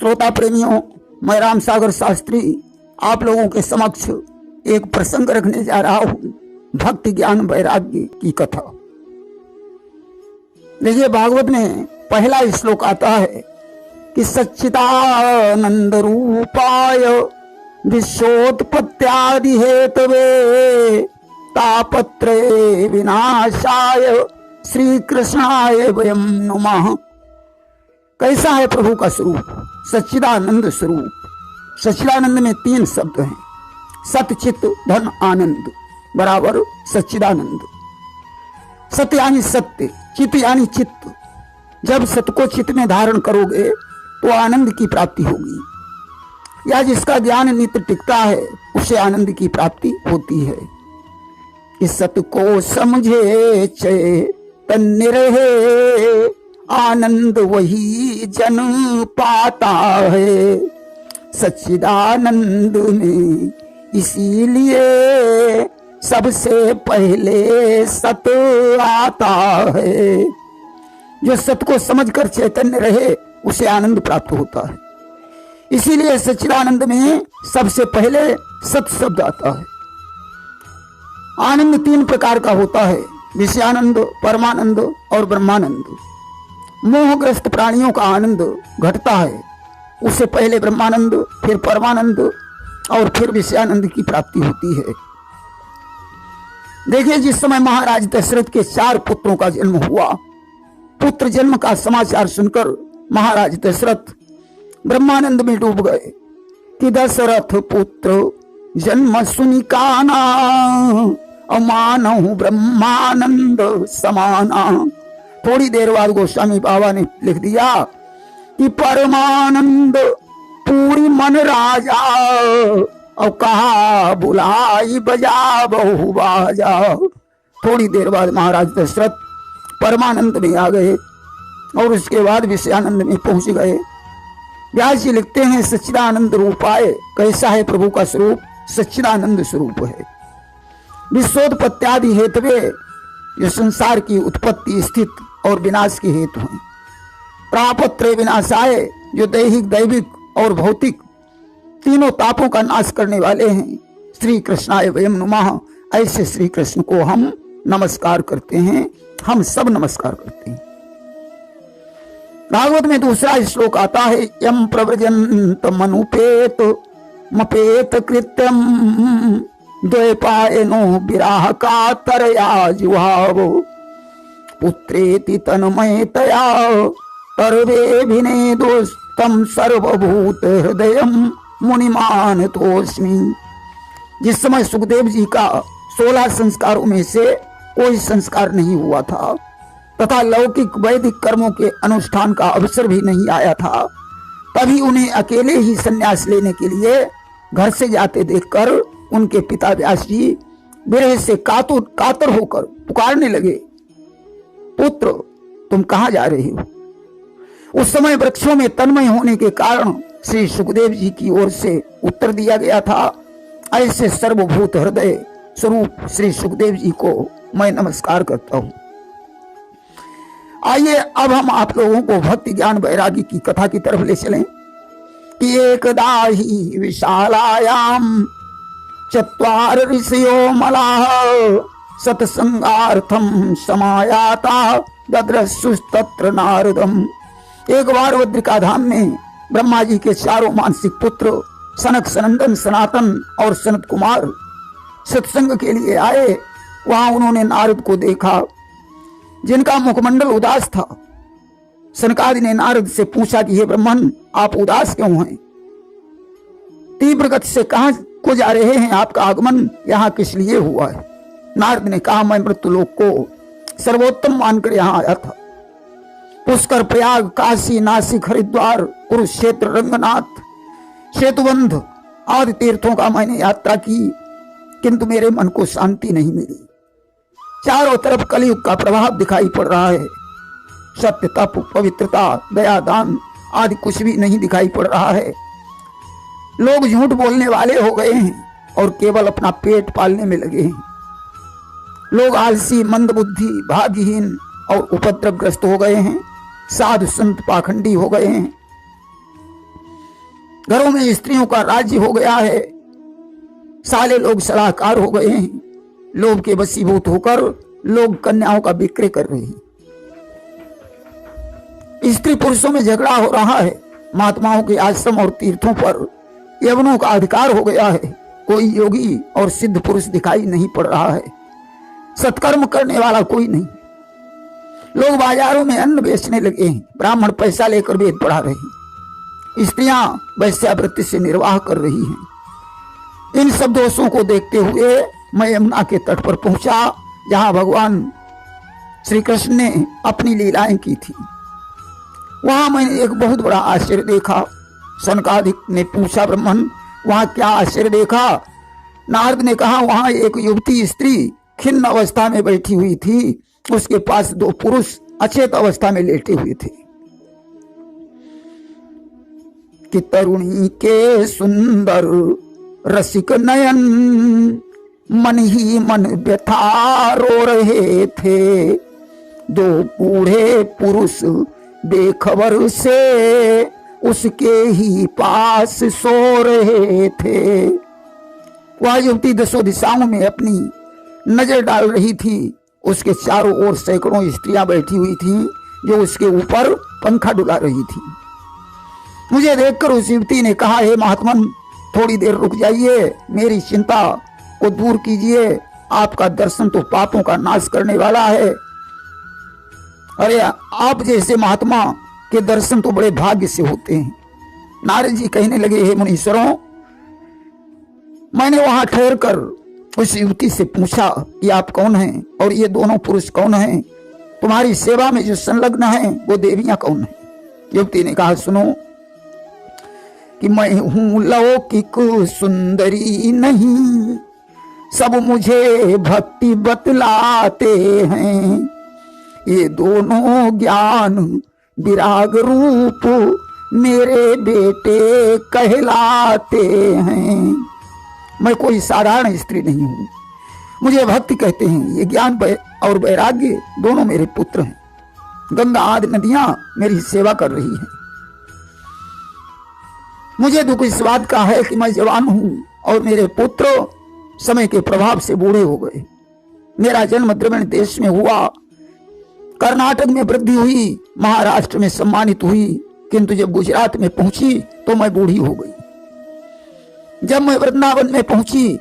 श्रोता प्रेमियों, मैं राम सागर शास्त्री आप लोगों के समक्ष एक प्रसंग रखने जा रहा हूं, भक्ति ज्ञान वैराग्य की कथा। देखिए, भागवत में पहला श्लोक आता है कि सच्चिदानंद रूपाय विश्वोत्पत्त्यादि हेतवे तापत्रे विनाशाय श्री कृष्णाय वयम नमः। कैसा है प्रभु का स्वरूप? सच्चिदानंद स्वरूप। सच्चिदानंद में 3 शब्द हैं, सत चित्त धन आनंद बराबर सच्चिदानंद। सत्य यानी सत्य, चित्त यानी चित्त। जब सत्य को चित्त में धारण करोगे तो आनंद की प्राप्ति होगी, या जिसका ज्ञान नित्य टिकता है उसे आनंद की प्राप्ति होती है। इस सत्य को समझे चैतन्य रहे, आनंद वही जन पाता है। सच्चिदानंद में इसीलिए सबसे पहले सत्य आता है। जो सत्य को समझकर चैतन्य रहे उसे आनंद प्राप्त होता है। इसीलिए सच्चिदानंद में सबसे पहले सत्य शब्द आता है। आनंद 3 प्रकार का होता है, विषयानंद, परमानंद और ब्रह्मानंद। मोहग्रस्त प्राणियों का आनंद घटता है, उससे पहले ब्रह्मानंद, फिर परमानंद और फिर विषयानंद की प्राप्ति होती है। देखिए, जिस समय महाराज दशरथ के 4 पुत्रों का जन्म हुआ, पुत्र जन्म का समाचार सुनकर महाराज दशरथ ब्रह्मानंद में डूब गए कि दशरथ पुत्र जन्म सुनि काना, अमानहु ब्रह्मानंद समाना। थोड़ी देर बाद गोस्वामी बाबा ने लिख दिया कि परमानंद पूरी मन राजा, और कहा बुलाई बजा बहु बाजा। थोड़ी देर बाद महाराज दशरथ परमानंद में आ गए और उसके बाद विषयानंद में पहुंच गए। व्यास जी लिखते हैं, सच्चिदानंद रूपाय। कैसा है प्रभु का स्वरूप? सच्चिदानंद स्वरूप है। विश्वोत्पत्त्यादि हेतवे, जो संसार की उत्पत्ति, स्थिति और विनाश के हेतु हैं। तापत्रे विनाशाय, जो दैहिक, दैविक और भौतिक तीनों तापों का नाश करने वाले हैं। श्री कृष्णाय वयम नमः। ऐसे श्री कृष्ण को हम नमस्कार करते हैं, हम सब नमस्कार करते हैं। भागवत में दूसरा श्लोक आता है, यम प्रव्रजन्त मनुपेत मपेत कृत्यम द्वैपायनो विराह कातरया जुहावो पुत्रेति तन्मयतया सर्वेभिनेदोस्तम सर्वभूत हृदयम मुनिमान तोस्मि। जिस समय सुखदेव जी का 16 संस्कारों में से कोई संस्कार नहीं हुआ था तथा लौकिक वैदिक कर्मों के अनुष्ठान का अवसर भी नहीं आया था, तभी उन्हें अकेले ही संन्यास लेने के लिए घर से जाते देखकर उनके पिता व्यास जी विरह से कातर होकर पुकारने लगे, पुत्र तुम कहां जा रहे हो? उस समय वृक्षों में तन्मय होने के कारण श्री सुखदेव जी की ओर से उत्तर दिया गया था, ऐसे सर्वभूत हृदय स्वरूप श्री सुखदेव जी को मैं नमस्कार करता हूं। आइए अब हम आप लोगों को भक्ति ज्ञान वैराग्य की कथा की तरफ ले चलें कि एकदा ही विशालायाम चत्वार ऋषयो मलाः सत्संगार्थम समायाता दद्रसुस्तत्र नारदम। एक बार बद्रिका धाम में ब्रह्मा जी के 4 मानसिक पुत्र सनक, सनंदन, सनातन और सनत कुमार सत्संग के लिए आए। वहां उन्होंने नारद को देखा, जिनका मुखमंडल उदास था। सनकादि ने नारद से पूछा कि हे ब्रह्मन, आप उदास क्यों हैं? तीव्र गति से कहां को जा रहे हैं? आपका आगमन यहाँ किस लिए हुआ है? नारद ने कहा, मैं मृत्युलोक को सर्वोत्तम मानकर यहाँ आया था। पुष्कर, प्रयाग, काशी, नासिक, हरिद्वार, कुरुक्षेत्र, रंगनाथ, सेतुबंध आदि तीर्थों का मैंने यात्रा की, किंतु मेरे मन को शांति नहीं मिली। चारों तरफ कलयुग का प्रभाव दिखाई पड़ रहा है। सत्य, तप, पवित्रता, दया, दान आदि कुछ भी नहीं दिखाई पड़ रहा है। लोग झूठ बोलने वाले हो गए हैं और केवल अपना पेट पालने में लगे हैं। लोग आलसी, मंदबुद्धि, भाग्यहीन और उपद्रवग्रस्त हो गए हैं। साधु संत पाखंडी हो गए हैं। घरों में स्त्रियों का राज्य हो गया है, साले लोग सलाहकार हो गए हैं, लोभ के वशीभूत होकर लोग कन्याओं का विक्रय कर रहे हैं। स्त्री पुरुषों में झगड़ा हो रहा है, महात्माओं के आश्रम और तीर्थों पर यवनों का अधिकार हो गया है, कोई योगी और सिद्ध पुरुष दिखाई नहीं पड़ रहा है, सत्कर्म करने वाला कोई नहीं। लोग बाजारों में अन्न बेचने लगे हैं, ब्राह्मण पैसा लेकर वेद पढ़ा रहे हैं, स्त्रियां वैश्यावृत्ति से निर्वाह कर रही हैं। इन सब दोषों को देखते हुए मैं यमुना के तट पर पहुंचा, जहां भगवान श्री कृष्ण ने अपनी लीलाएं की थी। वहां मैंने एक बहुत बड़ा आश्चर्य देखा। सनकादिक ने पूछा, ब्राह्मण वहां क्या आश्चर्य देखा? नारद ने कहा, वहां एक युवती स्त्री खिन्न अवस्था में बैठी हुई थी, उसके पास दो पुरुष अचेत अवस्था में लेटे हुए थे। कि तरुणी के सुंदर रसिक नयन मन ही मन व्यथा रो रहे थे, दो बूढ़े पुरुष बेखबर से उसके ही पास सो रहे थे। वह युवती दसों दिशाओं में अपनी नजर डाल रही थी। उसके चारों ओर सैकड़ों स्त्रियां बैठी हुई थीं, जो उसके ऊपर पंखा डुला रही थी। मुझे देखकर उस युवती ने कहा, हे महात्मन, थोड़ी देर रुक जाइए, मेरी चिंता को दूर कीजिए, आपका दर्शन तो पापों का नाश करने वाला है। अरे आप जैसे महात्मा के दर्शन तो बड़े भाग्य से होते हैं। नारद जी कहने लगे, हे मुनीश्वरों, मैंने वहां ठहर कर उस युवती से पूछा कि आप कौन हैं और ये दोनों पुरुष कौन हैं, तुम्हारी सेवा में जो संलग्न हैं वो देवियां कौन हैं? युवती ने कहा, सुनो कि मैं हूं लौकिक सुंदरी नहीं, सब मुझे भक्ति बतलाते हैं, ये दोनों ज्ञान विराग रूप मेरे बेटे कहलाते हैं। मैं कोई साधारण स्त्री नहीं हूं, मुझे भक्ति कहते हैं। ये ज्ञान और वैराग्य दोनों मेरे पुत्र हैं। गंगा आदि नदियां मेरी सेवा कर रही हैं। मुझे दुख इस बात का है कि मैं जवान हूं और मेरे पुत्र समय के प्रभाव से बूढ़े हो गए। मेरा जन्म द्रविड़ देश में हुआ, कर्नाटक में वृद्धि हुई, महाराष्ट्र में सम्मानित हुई, किंतु जब गुजरात में पहुंची तो मैं बूढ़ी हो गई। जब मैं वृंदावन में पहुंची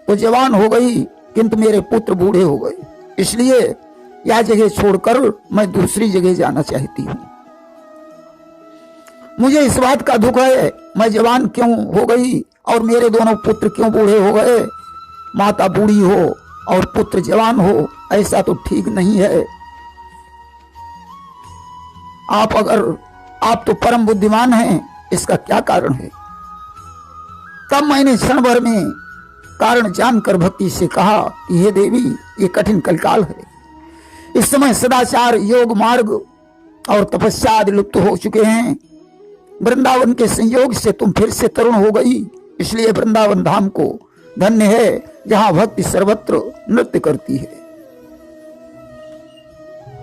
तो जवान हो गई, किंतु मेरे पुत्र बूढ़े हो गए। इसलिए यह जगह छोड़कर मैं दूसरी जगह जाना चाहती हूं। मुझे इस बात का दुख है, मैं जवान क्यों हो गई और मेरे दोनों पुत्र क्यों बूढ़े हो गए। माता बूढ़ी हो और पुत्र जवान हो, ऐसा तो ठीक नहीं है। आप तो परम बुद्धिमान हैं, इसका क्या कारण है? तब मैंने क्षण भर में कारण जानकर भक्ति से कहा कि हे देवी, ये कठिन कलकाल है। इस समय सदाचार, योग मार्ग और तपस्या आदि लुप्त हो चुके हैं। वृंदावन के संयोग से तुम फिर से तरुण हो गई, इसलिए वृंदावन धाम को धन्य है, जहां भक्ति सर्वत्र नृत्य करती है।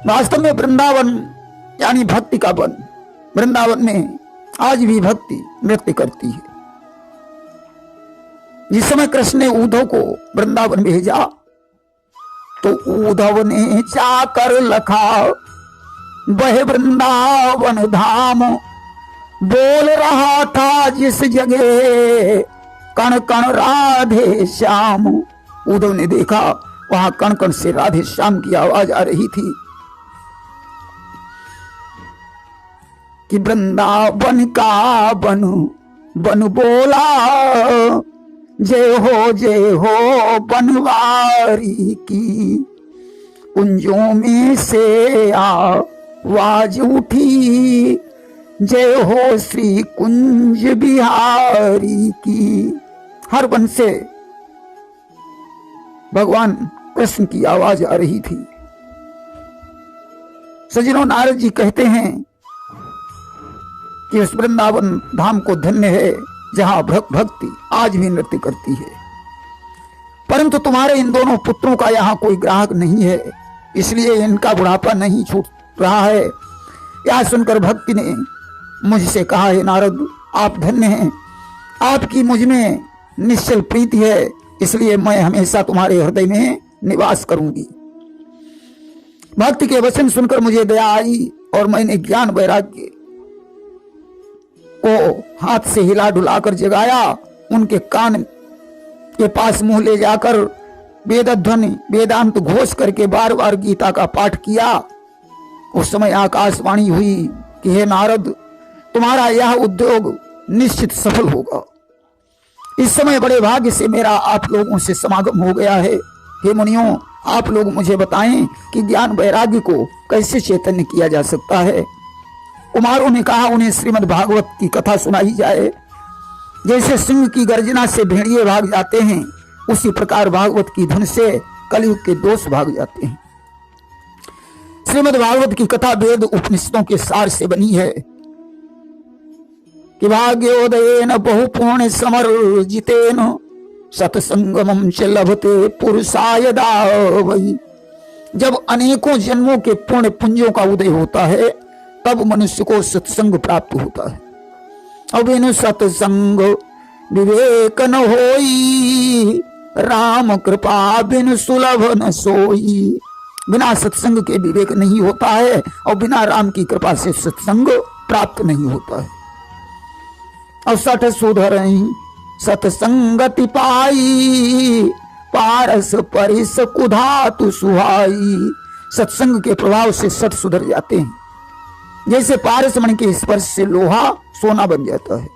वास्तव में वृंदावन यानी भक्ति का वन। वृंदावन में आज भी भक्ति नृत्य करती है। जिस समय कृष्ण ने उद्धव को वृंदावन भेजा तो उद्धव ने जाकर लखा, वह वृंदावन धाम बोल रहा था जिस जगह कण कण राधे श्याम। उद्धव ने देखा वहां कण कण से राधे श्याम की आवाज आ रही थी कि वृंदावन का बन बन बोला, जय हो बनवारी की। कुंजों में से आवाज उठी, जय हो श्री कुंज बिहारी की। हर वन से भगवान कृष्ण की आवाज आ रही थी। सज्जनों, नारद जी कहते हैं कि उस वृंदावन धाम को धन्य है, जहां भक्ति आज भी नृत्य करती है। परंतु तुम्हारे इन दोनों पुत्रों का यहाँ कोई ग्राहक नहीं है, इसलिए इनका बुढ़ापा नहीं छूट रहा है। यह सुनकर भक्ति ने मुझसे कहा, हे नारद, आप धन्य हैं, आपकी मुझ में निश्चल प्रीति है, इसलिए मैं हमेशा तुम्हारे हृदय में निवास करूंगी। भक्ति के वचन सुनकर मुझे दया आई और मैंने ज्ञान वैराग्य को हाथ से हिला डुलाकर जगाया। उनके कान के पास मुंह ले जाकर वेदध्वनि वेदांत घोष करके बार बार गीता का पाठ किया। उस समय आकाशवाणी हुई कि हे नारद, तुम्हारा यह उद्योग निश्चित सफल होगा। इस समय बड़े भाग्य से मेरा आप लोगों से समागम हो गया है। हे मुनियों, आप लोग मुझे बताएं कि ज्ञान वैराग्य को कैसे चैतन्य किया जा सकता है। कुमारों ने कहा, उन्हें श्रीमद् भागवत की कथा सुनाई जाए। जैसे सिंह की गर्जना से भेड़िए भाग जाते हैं, उसी प्रकार भागवत की धुन से कलयुग के दोष भाग जाते हैं। श्रीमद् भागवत की कथा वेद उपनिषदों के सार से बनी है कि भाग्योदयेन बहुपुण्य समर्जितेन सत्संगमं च लभते पुरुषाय दावै। जब अनेकों जन्मों के पुण्य पुंजों का उदय होता है, तब मनुष्य को सत्संग प्राप्त होता है। अब इन सत्संग विवेक न होई, राम कृपा बिन सुलभ न सोई। बिना सत्संग के विवेक नहीं होता है और बिना राम की कृपा से सत्संग प्राप्त नहीं होता है। और सठ सुधरई सत्संगति पाई, पारस परिस कुधातु सुहाई। सत्संग के प्रभाव से सठ सुधर जाते हैं। जैसे पारस मणि के स्पर्श से लोहा सोना बन जाता है।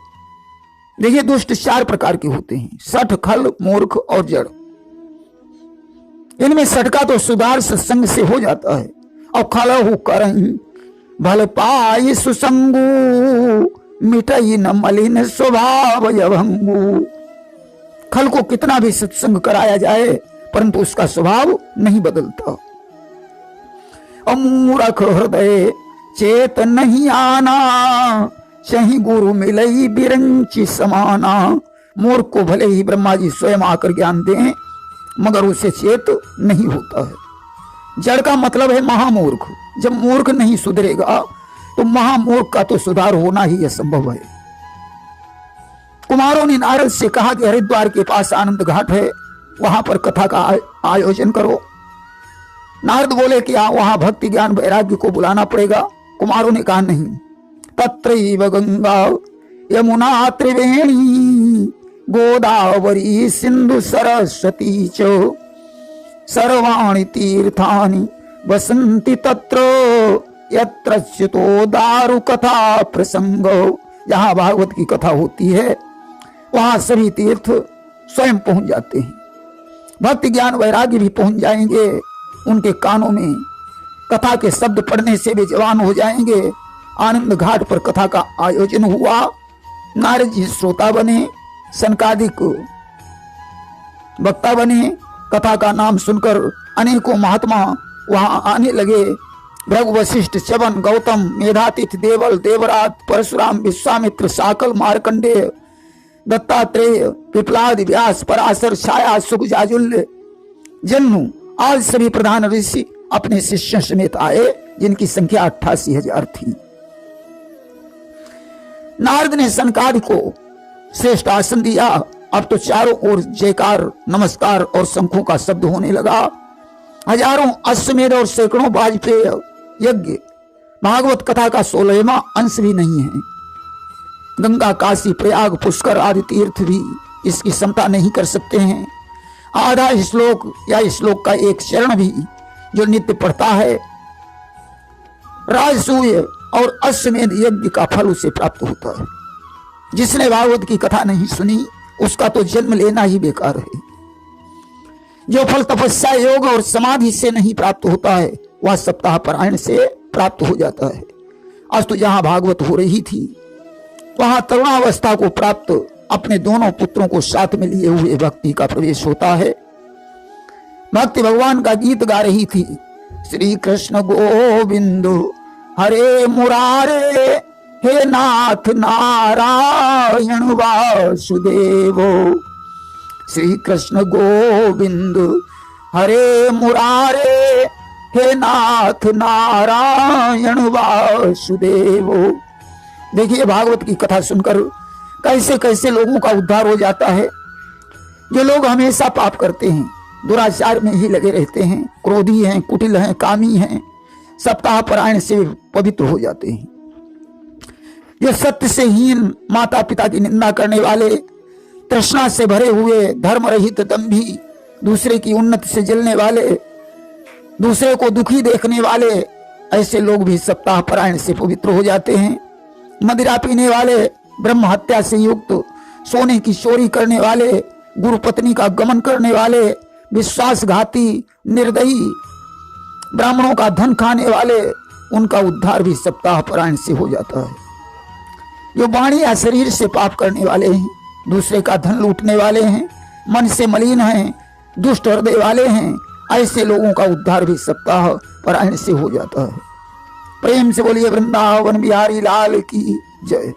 देखिए, दुष्ट 4 प्रकार के होते हैं, सठ, खल, मूर्ख और जड़। इनमें सठ का तो सुधार सत्संग से हो जाता है। और खलहु करई भल पाई सुसंगु, मिटई न मलिन स्वभाव यभंगु। खल को कितना भी सत्संग कराया जाए, परंतु उसका स्वभाव नहीं बदलता। अमूरख हृदय चेत नहीं आना, सही गुरु मिलई बिरंची समाना। मूर्ख को भले ही ब्रह्मा जी स्वयं आकर ज्ञान दें, मगर उसे चेत नहीं होता है। जड़ का मतलब है महामूर्ख। जब मूर्ख नहीं सुधरेगा तो महामूर्ख का तो सुधार होना ही असंभव है। कुमारों ने नारद से कहा कि हरिद्वार के पास आनंद घाट है, वहां पर कथा का आयोजन करो। नारद बोले कि वहां भक्ति ज्ञान वैराग्य को बुलाना पड़ेगा। कुमारों ने कहा नहीं, तत्रैव गंगा यमुना त्रिवेणी, गोदावरी सिंधु सरस्वती च, सर्वाणि तीर्थानि वसन्ति तत्र, यत्र च्युतो दारु कथा प्रसंग। जहां भागवत की कथा होती है, वहां सभी तीर्थ स्वयं पहुंच जाते हैं। भक्ति ज्ञान वैराग्य भी पहुंच जाएंगे। उनके कानों में कथा के शब्द पढ़ने से वे जवान हो जाएंगे। आनंद घाट पर कथा का आयोजन हुआ। नारद जी श्रोता बने, सनकादिक वक्ता बने। कथा का नाम सुनकर अनेकों महात्मा वहां आने लगे। भृगु, वशिष्ठ, च्यवन, गौतम, मेधातिथि, देवल, देवरात, परशुराम, विश्वामित्र, साकल, मार्कंडेय, दत्तात्रेय, पिपलाद, व्यास, पराशर, छाया, सुख, जाजुल्य, जन्मु आज सभी प्रधान ऋषि अपने शिष्यों समेत आए, जिनकी संख्या 88,000 थी। नारद ने सनकादि को श्रेष्ठ आसन दिया। अब तो चारों ओर जयकार, नमस्कार और शंखों का शब्द होने लगा। हजारों अश्वमेध और सैकड़ों वाजपेय यज्ञ, भागवत कथा का 16वां अंश भी नहीं है। गंगा, काशी, प्रयाग, पुष्कर आदि तीर्थ भी इसकी क्षमता नहीं कर सकते हैं। आधा श्लोक या श्लोक का एक चरण भी जो नित्य पढ़ता है, राजसूय और अश्वमेध यज्ञ का फल उसे प्राप्त होता है। जिसने भागवत की कथा नहीं सुनी, उसका तो जन्म लेना ही बेकार है। जो फल तपस्या, योग और समाधि से नहीं प्राप्त होता है, वह सप्ताह पारायण से प्राप्त हो जाता है। आज तो जहां भागवत हो रही थी, वहां तरुणावस्था को प्राप्त अपने दोनों पुत्रों को साथ में लिए हुए भक्ति का प्रवेश होता है। भक्ति भगवान का गीत गा रही थी। श्री कृष्ण गोविंद हरे मुरारे, हे नाथ नारायण वासुदेव। श्री कृष्ण गोविंद हरे मुरारे, हे नाथ नारायण वासुदेव। देखिए, भागवत की कथा सुनकर कैसे कैसे लोगों का उद्धार हो जाता है। जो लोग हमेशा पाप करते हैं, दुराचार में ही लगे रहते हैं, क्रोधी हैं, कुटिल हैं, कामी हैं, सप्ताह परायण से पवित्र हो जाते हैं। जो सत्य से हीन, माता पिता की निंदा करने वाले, तृष्णा से भरे हुए, धर्म रहित, दंभी, दूसरे की उन्नति से जलने वाले, दूसरे को दुखी देखने वाले, ऐसे लोग भी सप्ताह परायण से पवित्र हो जाते हैं। मदिरा पीने वाले, ब्रह्म हत्या से युक्त, सोने की चोरी करने वाले, गुरु पत्नी का गमन करने वाले, विश्वासघाती, निर्दयी, ब्राह्मणों का धन खाने वाले, उनका उद्धार भी सप्ताह परायण से हो जाता है। जो वाणी या शरीर से पाप करने वाले हैं, दूसरे का धन लूटने वाले हैं, मन से मलिन हैं, दुष्ट हृदय वाले हैं, ऐसे लोगों का उद्धार भी सप्ताह परायण से हो जाता है। प्रेम से बोलिए वृंदावन बिहारी लाल की जय।